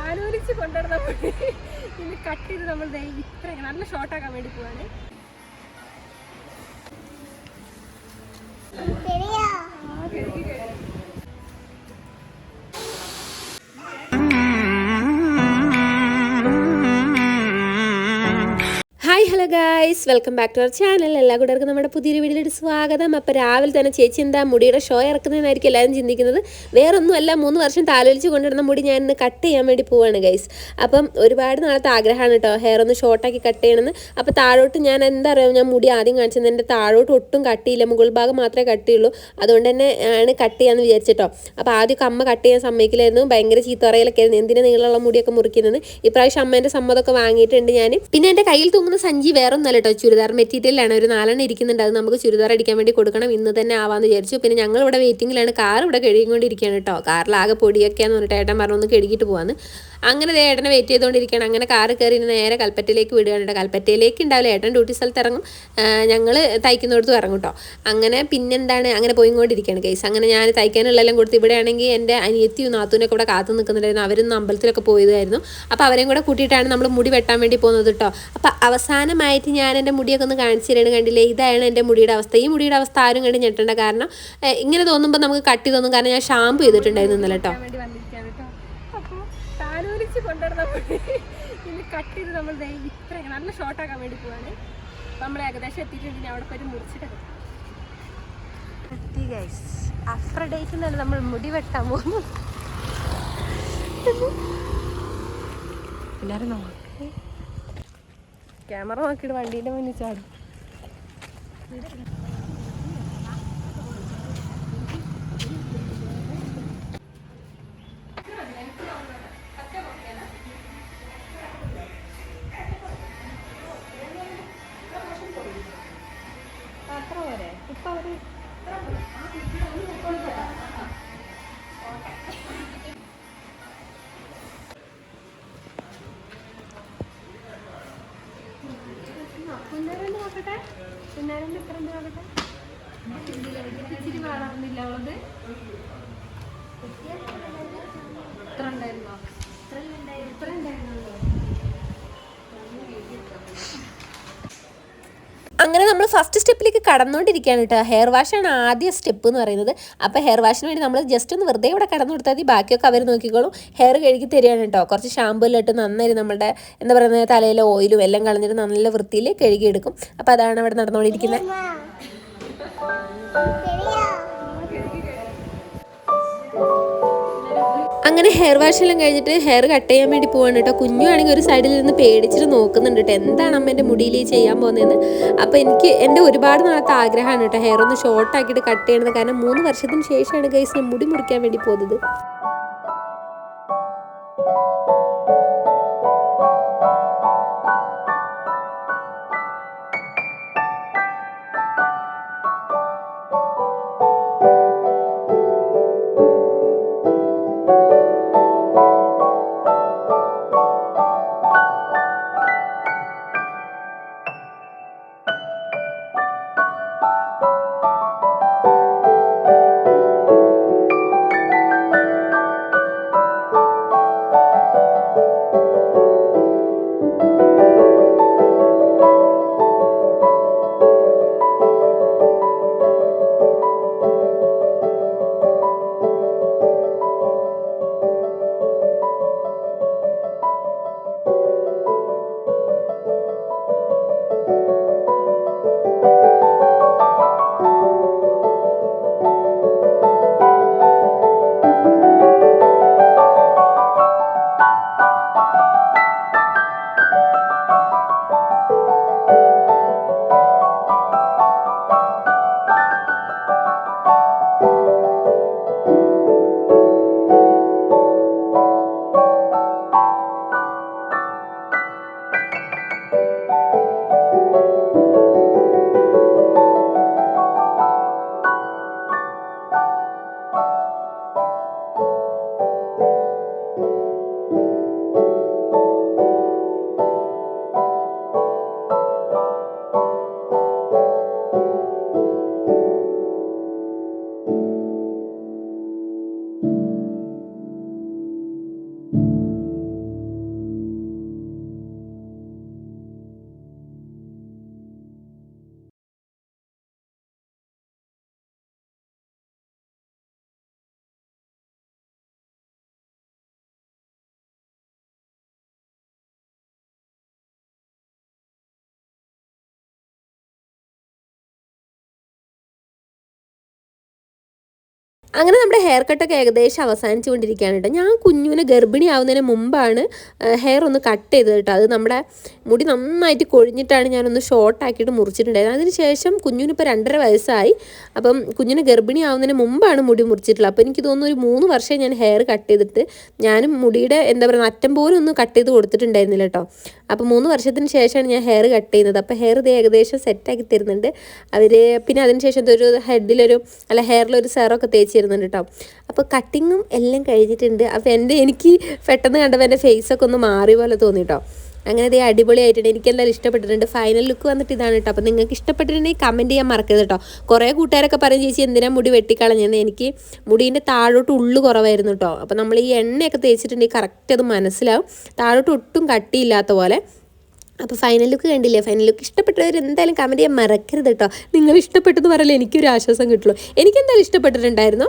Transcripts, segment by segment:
താലോലിച്ച് കൊണ്ടുവരുന്ന മുടി ഇനി കട്ട് ചെയ്ത് നമ്മൾ ഇത്ര നല്ല ഷോർട്ടാക്കാൻ വേണ്ടി പോവാണ്. Hi hello guys, welcome back to our channel. എല്ലാ കൂട്ടർക്കും നമ്മുടെ പുതിയൊരു വീഡിയോയിലേക്ക് സ്വാഗതം. അപ്പോൾ രാവിലെ തന്നെ ചേച്ചി എന്താ മുടിയുടെ ഷോ ഇറക്കുന്നതെന്നായിരിക്കും എല്ലാവരും ചിന്തിക്കുന്നത്. വേറൊന്നുമല്ല, 3 വർഷം താലോലിച്ച് കൊണ്ടിരുന്ന മുടി ഞാൻ ഇന്ന് കട്ട് ചെയ്യാൻ വേണ്ടി പോവാണ് ഗൈസ്. അപ്പം ഒരുപാട് നാളത്തെ ആഗ്രഹമാണ് കേട്ടോ ഹെയർ ഒന്ന് ഷോർട്ടാക്കി കട്ട് ചെയ്യണമെന്ന്. അപ്പോൾ താഴോട്ട് ഞാൻ എന്താ പറയുക, ഞാൻ മുടി ആദ്യം കാണിച്ചത് എൻ്റെ താഴോട്ട് ഒട്ടും കട്ടിയില്ല, മുകൾ ഭാഗം മാത്രമേ കട്ടിയുള്ളൂ. അതുകൊണ്ട് തന്നെ ആണ് കട്ട് ചെയ്യാമെന്ന് വിചാരിച്ചിട്ടോ. അപ്പോൾ ആദ്യമൊക്കെ അമ്മ കട്ട് ചെയ്യാൻ സമ്മതിക്കില്ലായിരുന്നു, ഭയങ്കര ചീത്ത പറയലൊക്കെ ആയിരുന്നു, എന്തിനാ നീളമുള്ള മുടിയൊക്കെ മുറിക്കുന്നത്. ഇപ്രാവശ്യം അമ്മേൻ്റെ സമ്മതമൊക്കെ വാങ്ങിയിട്ടുണ്ട് ഞാൻ. പിന്നെ എൻ്റെ കയ്യിൽ തൂങ്ങുന്ന സഞ്ചി വേറെ ഒന്നല്ല കേട്ടോ, ചുരിദാർ മെറ്റീരിയലാണ്. ഒരു 4 എണ്ണം ഇരിക്കുന്നുണ്ട്, അത് നമുക്ക് ചുരിദാർ അടിക്കാൻ വേണ്ടി കൊടുക്കണം. ഇന്ന് തന്നെ ആവാമെന്ന് വിചാരിച്ചു. പിന്നെ ഞങ്ങൾ ഇവിടെ വെയിറ്റിങ്ങിലാണ്, കാർ ഇവിടെ കഴുകിക്കൊണ്ടിരിക്കുകയാണ് കേട്ടോ. കാറിലാകെ പൊടിയൊക്കെയാന്ന് പറഞ്ഞിട്ട് ഏട്ടൻ പറഞ്ഞു ഒന്ന് കഴുകിയിട്ട് പോകാമെന്ന്. അങ്ങനെ ഏട്ടനെ വെയിറ്റ് ചെയ്തുകൊണ്ടിരിക്കുകയാണ്. അങ്ങനെ കാറ് കയറി നേരെ കൽപ്പറ്റയിലേക്ക് വിടുകയാണ് കേട്ടോ. കൽപ്പറ്റയിലേക്ക് ഉണ്ടാവില്ല, ഏട്ടൻ ഡ്യൂട്ടി സ്ഥലത്ത് ഇറങ്ങും, ഞങ്ങൾ തയ്ക്കുന്നിടത്തും ഇറങ്ങും കേട്ടോ. അങ്ങനെ പിന്നെന്താണ്, അങ്ങനെ പോയിക്കൊണ്ടിരിക്കുകയാണ് കേസ്. അങ്ങനെ ഞാൻ തയ്ക്കാനുള്ളതെല്ലാം കൊടുത്ത്, ഇവിടെ ആണെങ്കിൽ എൻ്റെ അനിയത്തിയും നാത്തൂനൊക്കെ ഇവിടെ കാത്തു നിൽക്കുന്നുണ്ടായിരുന്നു. അവരൊന്നും അമ്പലത്തിലൊക്കെ പോയതായിരുന്നു. അപ്പോൾ അവരെയും കൂടെ കൂട്ടിയിട്ടാണ് നമ്മൾ മുടി വെട്ടാൻ വേണ്ടി പോകുന്നത് കേട്ടോ. അപ്പോൾ അവസാനമായിട്ട് ഞാൻ എൻ്റെ മുടിയൊക്കെ ഒന്ന് കാണിച്ചു തരാണ്. കണ്ടില്ലേ, ഇതാണ് എൻ്റെ മുടിയുടെ അവസ്ഥ. ഈ മുടിയുടെ അവസ്ഥ ആരും കണ്ട് ഞെട്ടേണ്ട, കാരണം ഇങ്ങനെ തോന്നുമ്പോൾ നമുക്ക് കട്ടി തോന്നും, കാരണം ഞാൻ ഷാമ്പു ചെയ്തിട്ടുണ്ടായിരുന്നു ഇന്നലെ കേട്ടോ. അപ്പോൾ താലോലിച്ച് കൊണ്ടുവരുന്ന മുടി ഇനി കട്ട് ചെയ്ത് നമ്മൾ ഇത്ര നല്ല ഷോർട്ടാക്കാൻ വേണ്ടി പോവാണ്. നമ്മൾ ഏകദേശം എത്തിയിട്ടുണ്ട്. അവിടെ പോയി മുറിച്ചിട്ട് എത്തി ഗൈസ്. അഫ്രഡേറ്റിൽ നിന്നാണ് നമ്മൾ മുടി വെട്ടാൻ പോകുന്നത്. എല്ലാവരും നോക്കി ക്യാമറ നോക്കിയിട്ട് വണ്ടീൻ്റെ മുന്നിൽ ചാടും. അത്ര പോരെ ഇപ്പം അവർ പിന്നേരം നോക്കട്ടെ, പിന്നേരം ഇത്ര നോക്കട്ടെ. ഇച്ചിരി വളർന്നില്ല അവളത്. ഇത്ര ഉണ്ടായിരുന്നോ? ഇത്ര ഉണ്ടായിരുന്നല്ലോ. അങ്ങനെ നമ്മൾ ഫസ്റ്റ് സ്റ്റെപ്പിലേക്ക് കടന്നുകൊണ്ടിരിക്കുകയാണ് കേട്ടോ. ഹെയർ വാഷാണ് ആദ്യ സ്റ്റെപ്പ് എന്ന് പറയുന്നത്. അപ്പോൾ ഹെയർ വാഷിന് വേണ്ടി നമ്മൾ ജസ്റ്റ് ഒന്ന് വെറുതെ ഇവിടെ കടന്നു കൊടുത്താൽ മതി, ബാക്കിയൊക്കെ അവർ നോക്കിക്കോളും. ഹെയർ കഴുകി തരികയാണ് കേട്ടോ. കുറച്ച് ഷാമ്പൂ എല്ലാം ഇട്ട് നന്നായി നമ്മുടെ എന്താ പറയുന്നത് തലയിലെ ഓയിലും എല്ലാം കളഞ്ഞിട്ട് നല്ല വൃത്തിയിൽ കഴുകിയെടുക്കും. അപ്പോൾ അതാണ് അവിടെ നടന്നുകൊണ്ടിരിക്കുന്നത്. അങ്ങനെ ഹെയർ വാഷ് എല്ലാം കഴിഞ്ഞിട്ട് ഹെയർ കട്ട് ചെയ്യാൻ വേണ്ടി പോവാണ് കേട്ടോ. കുഞ്ഞു ആണെങ്കിൽ ഒരു സൈഡിൽ നിന്ന് പേടിച്ചിട്ട് നോക്കുന്നുണ്ട് കേട്ടോ, എന്താണ് അമ്മ എൻ്റെ മുടിയിൽ ചെയ്യാൻ പോകുന്നതെന്ന്. അപ്പോൾ എനിക്ക് എൻ്റെ ഒരുപാട് നാളത്തെ ആഗ്രഹമാണ് കേട്ടോ ഹെയർ ഒന്ന് ഷോർട്ടാക്കിയിട്ട് കട്ട് ചെയ്യണത്. കാരണം 3 വർഷത്തിന് ശേഷമാണ് ഗൈസ് ഞാൻ മുടി മുറിക്കാൻ വേണ്ടി പോകുന്നത്. അങ്ങനെ നമ്മുടെ ഹെയർ കട്ടൊക്കെ ഏകദേശം അവസാനിച്ചുകൊണ്ടിരിക്കുകയാണ് കേട്ടോ. ഞാൻ കുഞ്ഞുവിനെ ഗർഭിണിയാവുന്നതിന് മുമ്പാണ് ഹെയർ ഒന്ന് കട്ട് ചെയ്തത് കേട്ടോ. അത് നമ്മുടെ മുടി നന്നായിട്ട് കൊഴിഞ്ഞിട്ടാണ് ഞാനൊന്ന് ഷോർട്ടാക്കിയിട്ട് മുറിച്ചിട്ടുണ്ടായിരുന്നത്. അതിന് ശേഷം കുഞ്ഞിനിപ്പോൾ 2.5 വയസ്സായി. അപ്പം കുഞ്ഞിന് ഗർഭിണിയാവുന്നതിന് മുമ്പാണ് മുടി മുറിച്ചിട്ടുള്ളത്. അപ്പോൾ എനിക്ക് തോന്നുന്നു ഒരു 3 വർഷം ഞാൻ ഹെയർ കട്ട് ചെയ്തിട്ട് ഞാനും മുടിയുടെ എന്താ പറയുക അറ്റം പോലും ഒന്ന് കട്ട് ചെയ്ത് കൊടുത്തിട്ടുണ്ടായിരുന്നില്ല കേട്ടോ. അപ്പോൾ 3 വർഷത്തിന് ശേഷമാണ് ഞാൻ ഹെയർ കട്ട് ചെയ്യുന്നത്. അപ്പോൾ ഹെയർ ഇത് ഏകദേശം സെറ്റാക്കി തരുന്നുണ്ട് അവർ. പിന്നെ അതിന് ശേഷം ഒരു ഹെഡിലൊരു ഹെയറിലൊരു സെറൊക്കെ തേച്ച് തരുന്നുണ്ട് കേട്ടോ. അപ്പോൾ കട്ടിങ്ങും എല്ലാം കഴിഞ്ഞിട്ടുണ്ട്. അപ്പോൾ എനിക്ക് പെട്ടെന്ന് കണ്ടപ്പോൾ എൻ്റെ ഫേസൊക്കെ ഒന്ന് മാറി പോലെ തോന്നി കേട്ടോ. അങ്ങനെ അതേ അടിപൊളിയായിട്ടുണ്ട്. എനിക്കെന്തായാലും ഇഷ്ടപ്പെട്ടിട്ടുണ്ട്. ഫൈനൽ ലുക്ക് വന്നിട്ട് ഇതാണ് കേട്ടോ. അപ്പോൾ നിങ്ങൾക്ക് ഇഷ്ടപ്പെട്ടിട്ടുണ്ടെങ്കിൽ കമൻറ്റ് ചെയ്യാൻ മറക്കരുത് കേട്ടോ. കുറേ കൂട്ടുകാരൊക്കെ പറയും ചേച്ചി എന്തിനാ മുടി വെട്ടിക്കളഞ്ഞെന്ന്. എനിക്ക് മുടീൻ്റെ താഴോട്ട് ഉള്ളു കുറവായിരുന്നു കേട്ടോ. അപ്പോൾ നമ്മൾ ഈ എണ്ണയൊക്കെ തേച്ചിട്ടുണ്ടെങ്കിൽ കറക്റ്റ് അത് മനസ്സിലാവും. താഴോട്ട് ഒട്ടും കട്ടിയില്ലാത്ത പോലെ. അപ്പോൾ ഫൈനൽ ലുക്ക് കണ്ടില്ലേ? ഫൈനൽ ലുക്ക് ഇഷ്ടപ്പെട്ടവർ എന്തായാലും കമൻറ്റ് ചെയ്യാൻ മറക്കരുത് കേട്ടോ. നിങ്ങൾ ഇഷ്ടപ്പെട്ടെന്ന് പറയല്ലേ എനിക്കൊരു ആശ്വാസം കിട്ടുള്ളൂ. എനിക്കെന്തായാലും ഇഷ്ടപ്പെട്ടിട്ടുണ്ടായിരുന്നു.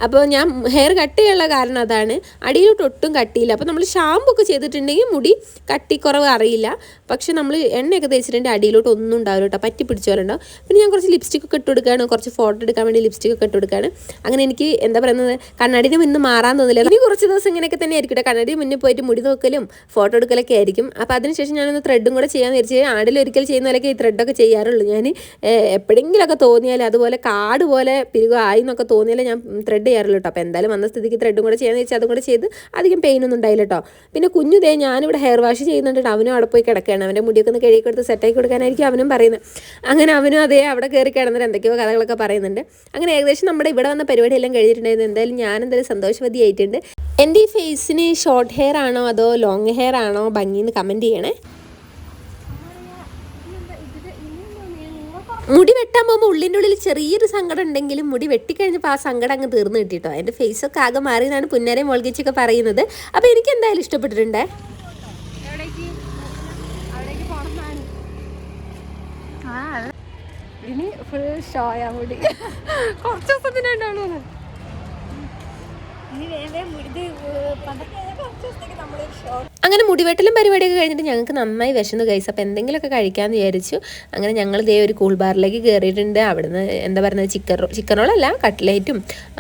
അപ്പോൾ ഞാൻ ഹെയർ കട്ട് ചെയ്യാനുള്ള കാരണം അതാണ്. അടിയിലോട്ട് ഒട്ടും കട്ടിയില്ല. അപ്പോൾ നമ്മൾ ഷാമ്പു ഒക്കെ ചെയ്തിട്ടുണ്ടെങ്കിൽ മുടി കട്ടിക്കുറവ് അറിയില്ല. പക്ഷെ നമ്മൾ എണ്ണയൊക്കെ തേച്ചിട്ടുണ്ടെങ്കിൽ അടിയിലോട്ട് ഒന്നും ഉണ്ടാവില്ല കേട്ടോ. പറ്റി പിടിച്ചോലുണ്ടാവും. പിന്നെ ഞാൻ കുറച്ച് ലിപ്സ്റ്റിക്കൊക്കെ ഇട്ട് കൊടുക്കുകയാണ്. കുറച്ച് ഫോട്ടോ എടുക്കാൻ വേണ്ടി ലിപ്സ്റ്റിക്കൊക്കെ ഇട്ട് കൊടുക്കുകയാണ്. അങ്ങനെ എനിക്ക് എന്താ പറയുന്നത് കണ്ണാടിന് മുന്നേ മാറാൻ തോന്നില്ല. ഇനി കുറച്ച് ദിവസം ഇങ്ങനെയൊക്കെ തന്നെ ആയിരിക്കും കേട്ടോ. കണ്ണാടിന് മുന്നേ പോയിട്ട് മുടി നോക്കലും ഫോട്ടോ എടുക്കലൊക്കെ ആയിരിക്കും. അപ്പോൾ അതിനുശേഷം ഞാനൊന്ന് ത്രെഡും കൂടെ ചെയ്യാമെന്ന് വിചാരിച്ച് ആണ്ടിലൊരിക്കൽ ചെയ്യുന്ന പോലെയൊക്കെ ഈ ത്രെഡൊക്കെ ചെയ്യാറുള്ളൂ. ഞാൻ എപ്പോഴെങ്കിലുമൊക്കെ തോന്നിയാൽ അതുപോലെ കാട് പോലെ പിരിവായി എന്നൊക്കെ തോന്നിയാലേ ഞാൻ ത്രെഡ് ചെയ്യാറുള്ളൂ കേട്ടോ. അപ്പോൾ എന്തായാലും വന്ന സ്ഥിതിക്ക് ത്രെഡും കൂടെ ചെയ്യാമെന്ന് വെച്ചാൽ അതും കൂടെ ചെയ്ത് അധികം പെയിനൊന്നും ഉണ്ടായില്ല കേട്ടോ. പിന്നെ കുഞ്ഞു ദേ ഞാനിവിടെ ഹെയർ വാഷ് ചെയ്യുന്നുണ്ട്. അവനും അവിടെ പോയി കിടക്കുകയാണ്. അവൻ്റെ മുടിയൊക്കെ ഒന്ന് കഴുകി കൊടുത്ത് സെറ്റാക്കി കൊടുക്കാനായിരിക്കും അവനും പറയുന്നത്. അങ്ങനെ അവനും അതേ അവിടെ കയറി കിടന്നിട്ട് എന്തൊക്കെയോ കഥകളൊക്കെ പറയുന്നുണ്ട്. അങ്ങനെ ഏകദേശം നമ്മുടെ ഇവിടെ വന്ന പരിപാടിയെല്ലാം കഴിഞ്ഞിട്ടുണ്ടായിരുന്നു. എന്തായാലും ഞാനെന്തായാലും സന്തോഷവതിയായിട്ടുണ്ട്. എൻ്റെ ഈ ഫേസിന് ഷോർട്ട് ഹെയർ ആണോ അതോ ലോങ് ഹെയർ ആണോ ഭംഗിന്ന് കമൻറ്റ് ചെയ്യണേ. മുടി വെട്ടാൻ പോകുമ്പോൾ ഉള്ളിൻ്റെ ഉള്ളിൽ ചെറിയൊരു സങ്കടം ഉണ്ടെങ്കിലും മുടി വെട്ടിക്കഴിഞ്ഞപ്പോൾ ആ സങ്കടം അങ്ങ് തീർന്നു കിട്ടിട്ടോ. എൻ്റെ ഫേസൊക്കെ ആകെ മാറിയെന്നാണ് പുന്നാരെയും മോൾഗിച്ചൊക്കെ പറയുന്നത്. അപ്പോൾ എനിക്ക് എന്തായാലും ഇഷ്ടപ്പെട്ടിട്ടുണ്ട്. ഇനി ഫുൾ ഷോയാ മുടി കുറച്ച് ദിവസത്തിനുണ്ടാവുള്ളൂ. ഇനി വേഗം മുടി പണ്ടൊക്കെ കുറച്ച് ദിവസത്തേക്ക് നമ്മളൊരു ഷോ. അങ്ങനെ മുടിവെട്ടലും പരിപാടിയൊക്കെ കഴിഞ്ഞിട്ട് ഞങ്ങൾക്ക് നന്നായി വിശന്നു ഗൈസ്. അപ്പോൾ എന്തെങ്കിലുമൊക്കെ കഴിക്കാമെന്ന് വിചാരിച്ചു. അങ്ങനെ ഞങ്ങൾ ഇതേ ഒരു കൂൾ ബാറിലേക്ക് കയറിയിട്ടുണ്ട്. അവിടുന്ന് എന്താ പറയുന്നത് ചിക്കൻ റോളല്ല കട്ട്ലേറ്റും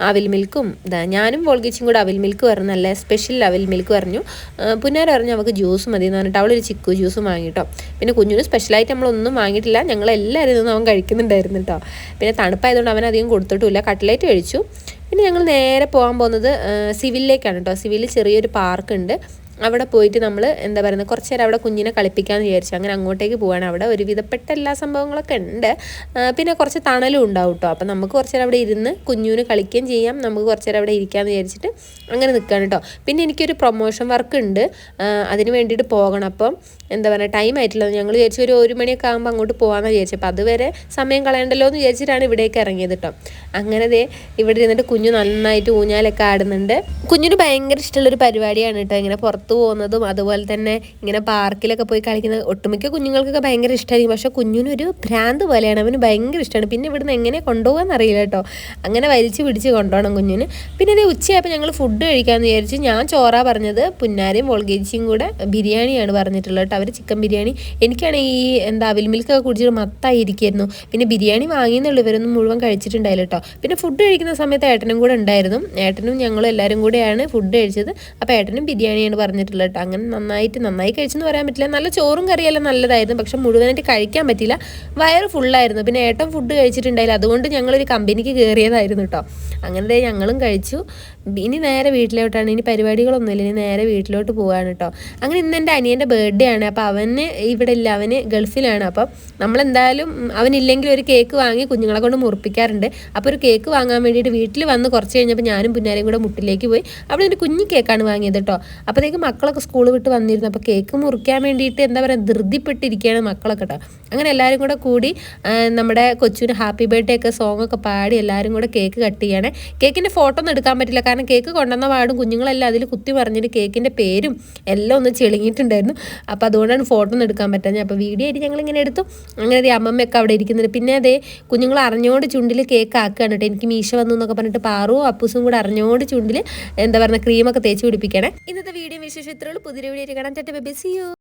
അവിൽ മിൽക്കും ഞാനും വോൾഗിച്ചും കൂടെ അവിൽ മിൽക്ക് പറഞ്ഞു. നല്ല സ്പെഷ്യൽ അവിൽ മിൽക്ക് പറഞ്ഞു. പുന്നാര പറഞ്ഞു അവൾക്ക് ജ്യൂസ് മതി എന്ന് പറഞ്ഞിട്ട് അവളൊരു ചിക്കു ജ്യൂസും വാങ്ങിട്ടോ. പിന്നെ കുഞ്ഞിന് സ്പെഷ്യലായിട്ട് നമ്മളൊന്നും വാങ്ങിയിട്ടില്ല. ഞങ്ങളെല്ലാവരും നിന്ന് അവൻ കഴിക്കുന്നുണ്ടായിരുന്നു കേട്ടോ. പിന്നെ തണുപ്പായതുകൊണ്ട് അവൻ അധികം കൊടുത്തിട്ടുമില്ല. കട്ട്ലേറ്റ് കഴിച്ചു. പിന്നെ ഞങ്ങൾ നേരെ പോകാൻ പോകുന്നത് സിവിലിലേക്കാണ് കേട്ടോ. സിവിലിൽ ചെറിയൊരു പാർക്കുണ്ട്. അവിടെ പോയിട്ട് നമ്മൾ എന്താ പറയുന്നത് കുറച്ച് നേരം അവിടെ കുഞ്ഞിനെ കളിപ്പിക്കാമെന്ന് വിചാരിച്ചു. അങ്ങനെ അങ്ങോട്ടേക്ക് പോവാണ്. അവിടെ ഒരുവിധപ്പെട്ട എല്ലാ സംഭവങ്ങളൊക്കെ ഉണ്ട്. പിന്നെ കുറച്ച് തണലും ഉണ്ടാവും കേട്ടോ. അപ്പം നമുക്ക് കുറച്ച് നേരം അവിടെ ഇരുന്ന് കുഞ്ഞിന് കളിക്കുകയും ചെയ്യാം. നമുക്ക് കുറച്ച് നേരം അവിടെ ഇരിക്കാമെന്ന് വിചാരിച്ചിട്ട് അങ്ങനെ നിൽക്കുകയാണ് കേട്ടോ. പിന്നെ എനിക്കൊരു പ്രൊമോഷൻ വർക്ക് ഉണ്ട്. അതിന് വേണ്ടിയിട്ട് പോകണം. അപ്പം എന്താ പറയുക ടൈം ആയിട്ടില്ല. ഞങ്ങൾ വിചാരിച്ചു ഒരു 1 മണിയൊക്കെ ആകുമ്പോൾ അങ്ങോട്ട് പോകാമെന്ന് വിചാരിച്ചു. അപ്പോൾ അതുവരെ സമയം കളയണ്ടല്ലോ എന്ന് വിചാരിച്ചിട്ടാണ് ഇവിടേക്ക് ഇറങ്ങിയത് കേട്ടോ. അങ്ങനെ ദേ ഇവിടെ ഇരുന്നിട്ട് കുഞ്ഞു നന്നായിട്ട് ഊഞ്ഞാലൊക്കെ ആടുന്നുണ്ട്. കുഞ്ഞിന് ഭയങ്കര ഇഷ്ടമുള്ളൊരു പരിപാടിയാണ് കേട്ടോ ഇങ്ങനെ പുറത്ത് പോകുന്നതും അതുപോലെ തന്നെ ഇങ്ങനെ പാർക്കിലൊക്കെ പോയി കളിക്കുന്നത്. ഒട്ടുമിക്ക കുഞ്ഞുങ്ങൾക്കൊക്കെ ഭയങ്കര ഇഷ്ടമായിരിക്കും. പക്ഷേ കുഞ്ഞിനൊരു ഭ്രാന്ത് പോലെയാണ്. അവന് ഭയങ്കര ഇഷ്ടമാണ്. പിന്നെ ഇവിടുന്ന് എങ്ങനെ കൊണ്ടുപോകാൻ അറിയില്ല കേട്ടോ. അങ്ങനെ വലിച്ച് പിടിച്ച് കൊണ്ടുപോകണം കുഞ്ഞിന്. പിന്നെ ഇത് ഉച്ചയായപ്പോൾ ഞങ്ങൾ ഫുഡ് കഴിക്കാമെന്ന് വിചാരിച്ചു. ഞാൻ ചോറാ പറഞ്ഞത്. പുന്നാരെയും വോൾഗേജിയും കൂടെ ബിരിയാണിയാണ് പറഞ്ഞിട്ടുള്ളത് കേട്ടോ. അവർ ചിക്കൻ ബിരിയാണി. എനിക്കാണ് ഈ അവിൽ മിൽക്കൊക്കെ കുടിച്ചിട്ട് മത്തായിരിക്കുമായിരുന്നു. പിന്നെ ബിരിയാണി വാങ്ങിയെന്നുള്ളൂ. ഇവരൊന്നും മുഴുവൻ കഴിച്ചിട്ടുണ്ടായില്ല കേട്ടോ. പിന്നെ ഫുഡ് കഴിക്കുന്ന സമയത്ത് ഏട്ടനും കൂടെ ഉണ്ടായിരുന്നു. ഏട്ടനും ഞങ്ങളും എല്ലാവരും കൂടെയാണ് ഫുഡ് കഴിച്ചത്. അപ്പോൾ ഏട്ടനും ബിരിയാണിയാണ് പറഞ്ഞിട്ടുള്ളത് കേട്ടോ. അങ്ങനെ നന്നായി കഴിച്ചെന്ന് പറയാൻ പറ്റില്ല. നല്ല ചോറും കറിയെല്ലാം നല്ലതായിരുന്നു. പക്ഷെ മുഴുവനായിട്ട് കഴിക്കാൻ പറ്റില്ല. വയറ് ഫുള്ളായിരുന്നു. പിന്നെ ഏട്ടൻ ഫുഡ് കഴിച്ചിട്ടുണ്ടായില്ല. അതുകൊണ്ട് ഞങ്ങളൊരു കമ്പനിക്ക് കയറിയതായിരുന്നു കേട്ടോ. അങ്ങനെ ഞങ്ങളും കഴിച്ചു. ഇനി നേരെ വീട്ടിലോട്ടാണ്. ഇനി പരിപാടികളൊന്നുമില്ല. ഇനി നേരെ വീട്ടിലോട്ട് പോകാണ് കേട്ടോ. അങ്ങനെ ഇന്ന് എൻ്റെ അനിയൻ്റെ ബർത്ത്ഡേ ആണ്. അപ്പോൾ അവന് ഇവിടെ ഇല്ല. അവന് ഗൾഫിലാണ്. അപ്പം നമ്മളെന്തായാലും അവനില്ലെങ്കിൽ ഒരു കേക്ക് വാങ്ങി കുഞ്ഞുങ്ങളെ കൊണ്ട് മുറിപ്പിക്കാറുണ്ട്. അപ്പോൾ ഒരു കേക്ക് വാങ്ങാൻ വേണ്ടിയിട്ട് വീട്ടിൽ വന്ന് കുറച്ച് കഴിഞ്ഞപ്പോൾ ഞാനും പുന്നാരെയും കൂടെ മുട്ടിലേക്ക് പോയി. അവിടെ ഒരു കുഞ്ഞു കേക്കാണ് വാങ്ങിയത് കേട്ടോ. അപ്പോഴത്തേക്ക് മക്കളൊക്കെ സ്കൂൾ വിട്ട് വന്നിരുന്നു. അപ്പോൾ കേക്ക് മുറിക്കാൻ വേണ്ടിയിട്ട് എന്താ പറയുക ധൃതിപ്പെട്ടിരിക്കുകയാണ് മക്കളൊക്കെ കേട്ടോ. അങ്ങനെ എല്ലാവരും കൂടെ കൂടി നമ്മുടെ കൊച്ചുവിന് ഹാപ്പി ബർത്ത്ഡേ ഒക്കെ സോങ്ങൊക്കെ പാടി എല്ലാവരും കൂടെ കേക്ക് കട്ട് ചെയ്യണേ. കേക്കിൻ്റെ ഫോട്ടോ ഒന്നും എടുക്കാൻ പറ്റില്ല. കാരണം കേക്ക് കൊണ്ടുവന്ന പാടും കുഞ്ഞുങ്ങളെല്ലാം അതിൽ കുത്തി പറഞ്ഞിട്ട് കേക്കിൻ്റെ പേരും എല്ലാം ഒന്ന് ചെളിങ്ങിയിട്ടുണ്ടായിരുന്നു. അപ്പോൾ അതുകൊണ്ടാണ് ഫോട്ടോ ഒന്നും എടുക്കാൻ പറ്റാഞ്ഞത്. അപ്പോൾ വീഡിയോ ആയിട്ട് ഞങ്ങളിങ്ങനെ എടുത്തു. അങ്ങനെ അമ്മമ്മയൊക്കെ അവിടെ ഇരിക്കുന്നുണ്ട്. പിന്നെ അതേ കുഞ്ഞുങ്ങൾ അറിഞ്ഞോണ്ട് ചുണ്ടിൽ കേക്ക് ആക്കുകയാണ് കേട്ടോ. എനിക്ക് മീശ വന്നു എന്നൊക്കെ പറഞ്ഞിട്ട് പാറുവും അപ്പൂസും കൂടെ അറിഞ്ഞോണ്ട് ചുണ്ടിൽ എന്താ പറയുക ക്രീമൊക്കെ തേച്ച് പിടിപ്പിക്കണേ. ഇന്നത്തെ വീഡിയോ വിശേഷം ഇത്രയുള്ളൂ. പുതിയ വീഡിയോ കാണാൻ. Tata bye bye. See U.